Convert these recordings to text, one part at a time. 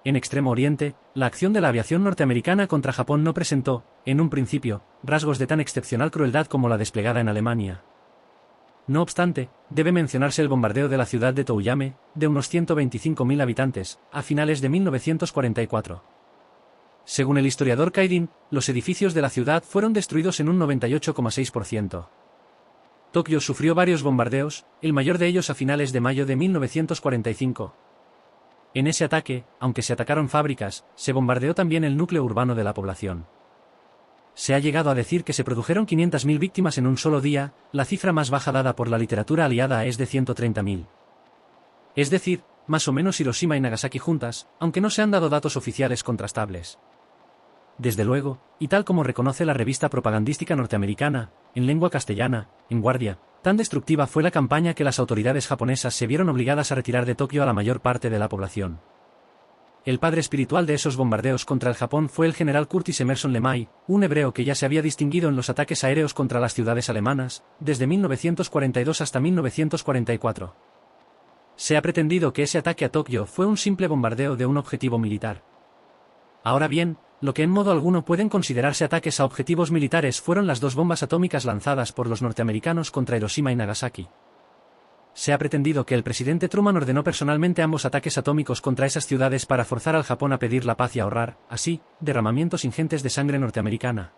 En Extremo Oriente, la acción de la aviación norteamericana contra Japón no presentó, en un principio, rasgos de tan excepcional crueldad como la desplegada en Alemania. No obstante, debe mencionarse el bombardeo de la ciudad de Touyame, de unos 125.000 habitantes, a finales de 1944. Según el historiador Kairin, los edificios de la ciudad fueron destruidos en un 98,6%. Tokio sufrió varios bombardeos, el mayor de ellos a finales de mayo de 1945. En ese ataque, aunque se atacaron fábricas, se bombardeó también el núcleo urbano de la población. Se ha llegado a decir que se produjeron 500.000 víctimas en un solo día, la cifra más baja dada por la literatura aliada es de 130.000. Es decir, más o menos Hiroshima y Nagasaki juntas, aunque no se han dado datos oficiales contrastables. Desde luego, y tal como reconoce la revista propagandística norteamericana, en lengua castellana, en Guardia, tan destructiva fue la campaña que las autoridades japonesas se vieron obligadas a retirar de Tokio a la mayor parte de la población. El padre espiritual de esos bombardeos contra el Japón fue el general Curtis Emerson LeMay, un hebreo que ya se había distinguido en los ataques aéreos contra las ciudades alemanas, desde 1942 hasta 1944. Se ha pretendido que ese ataque a Tokio fue un simple bombardeo de un objetivo militar. Ahora bien, lo que en modo alguno pueden considerarse ataques a objetivos militares fueron las 2 bombas atómicas lanzadas por los norteamericanos contra Hiroshima y Nagasaki. Se ha pretendido que el presidente Truman ordenó personalmente ambos ataques atómicos contra esas ciudades para forzar al Japón a pedir la paz y ahorrar, así, derramamientos ingentes de sangre norteamericana.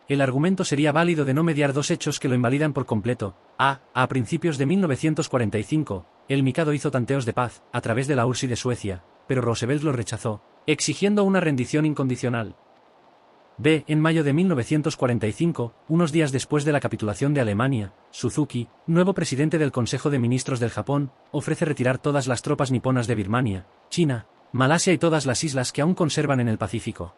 El argumento sería válido de no mediar 2 hechos que lo invalidan por completo. A principios de 1945, el Mikado hizo tanteos de paz, a través de la URSS y de Suecia, pero Roosevelt lo rechazó, exigiendo una rendición incondicional. B. En mayo de 1945, unos días después de la capitulación de Alemania, Suzuki, nuevo presidente del Consejo de Ministros del Japón, ofrece retirar todas las tropas niponas de Birmania, China, Malasia y todas las islas que aún conservan en el Pacífico.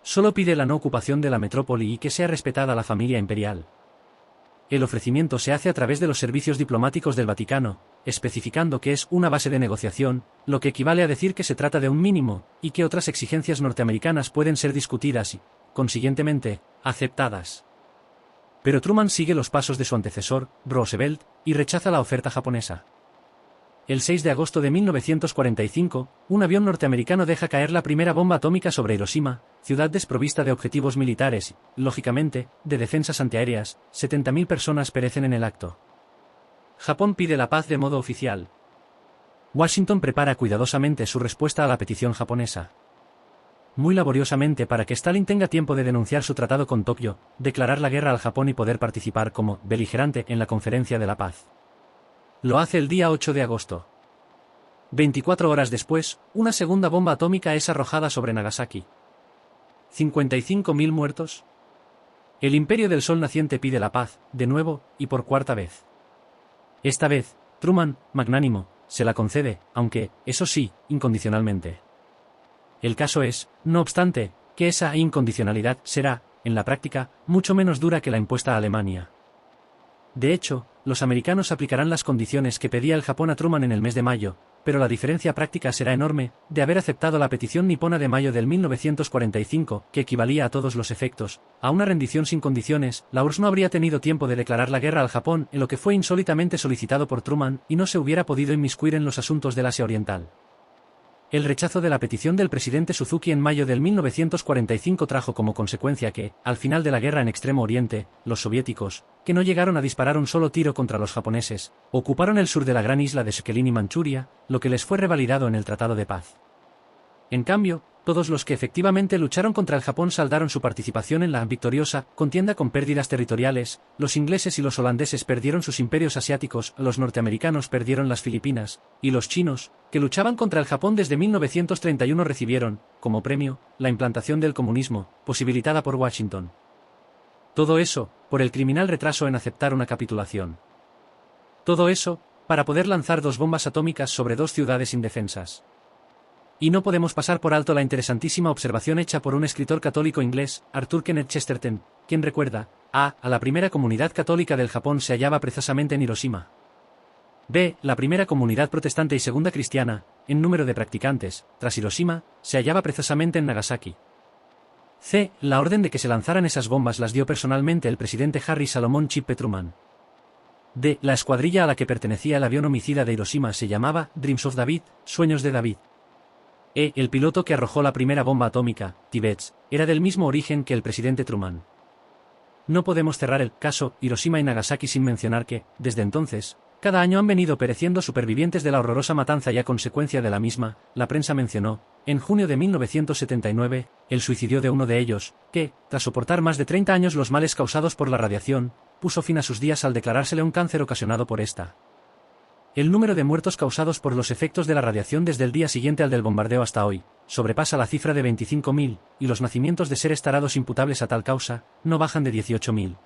Solo pide la no ocupación de la metrópoli y que sea respetada la familia imperial. El ofrecimiento se hace a través de los servicios diplomáticos del Vaticano, especificando que es una base de negociación, lo que equivale a decir que se trata de un mínimo, y que otras exigencias norteamericanas pueden ser discutidas y, consiguientemente, aceptadas. Pero Truman sigue los pasos de su antecesor, Roosevelt, y rechaza la oferta japonesa. El 6 de agosto de 1945, un avión norteamericano deja caer la primera bomba atómica sobre Hiroshima, ciudad desprovista de objetivos militares y, lógicamente, de defensas antiaéreas. 70.000 personas perecen en el acto. Japón pide la paz de modo oficial. Washington prepara cuidadosamente su respuesta a la petición japonesa. Muy laboriosamente para que Stalin tenga tiempo de denunciar su tratado con Tokio, declarar la guerra al Japón y poder participar como beligerante en la Conferencia de la Paz. Lo hace el día 8 de agosto. 24 horas después, una segunda bomba atómica es arrojada sobre Nagasaki. 55.000 muertos. El Imperio del Sol naciente pide la paz, de nuevo, y por 4ª vez. Esta vez, Truman, magnánimo, se la concede, aunque, eso sí, incondicionalmente. El caso es, no obstante, que esa incondicionalidad será, en la práctica, mucho menos dura que la impuesta a Alemania. De hecho, los americanos aplicarán las condiciones que pedía el Japón a Truman en el mes de mayo, pero la diferencia práctica será enorme, de haber aceptado la petición nipona de mayo del 1945, que equivalía a todos los efectos, a una rendición sin condiciones. La URSS no habría tenido tiempo de declarar la guerra al Japón, en lo que fue insólitamente solicitado por Truman, y no se hubiera podido inmiscuir en los asuntos del Asia Oriental. El rechazo de la petición del presidente Suzuki en mayo del 1945 trajo como consecuencia que, al final de la guerra en Extremo Oriente, los soviéticos, que no llegaron a disparar un solo tiro contra los japoneses, ocuparon el sur de la gran isla de Sakhalin y Manchuria, lo que les fue revalidado en el Tratado de Paz. En cambio, todos los que efectivamente lucharon contra el Japón saldaron su participación en la victoriosa contienda con pérdidas territoriales. Los ingleses y los holandeses perdieron sus imperios asiáticos, los norteamericanos perdieron las Filipinas, y los chinos, que luchaban contra el Japón desde 1931 recibieron, como premio, la implantación del comunismo, posibilitada por Washington. Todo eso, por el criminal retraso en aceptar una capitulación. Todo eso, para poder lanzar 2 bombas atómicas sobre 2 ciudades indefensas. Y no podemos pasar por alto la interesantísima observación hecha por un escritor católico inglés, Arthur Kenneth Chesterton, quien recuerda, a la primera comunidad católica del Japón se hallaba precisamente en Hiroshima. B. La primera comunidad protestante y segunda cristiana, en número de practicantes, tras Hiroshima, se hallaba precisamente en Nagasaki. C. La orden de que se lanzaran esas bombas las dio personalmente el presidente Harry Salomon Chippe Truman. D. La escuadrilla a la que pertenecía el avión homicida de Hiroshima se llamaba Dreams of David, Sueños de David. El piloto que arrojó la primera bomba atómica, Tibbets, era del mismo origen que el presidente Truman. No podemos cerrar el caso Hiroshima y Nagasaki sin mencionar que, desde entonces, cada año han venido pereciendo supervivientes de la horrorosa matanza y a consecuencia de la misma, la prensa mencionó, en junio de 1979, el suicidio de uno de ellos, que, tras soportar más de 30 años los males causados por la radiación, puso fin a sus días al declarársele un cáncer ocasionado por esta. El número de muertos causados por los efectos de la radiación desde el día siguiente al del bombardeo hasta hoy, sobrepasa la cifra de 25.000, y los nacimientos de seres tarados imputables a tal causa, no bajan de 18.000.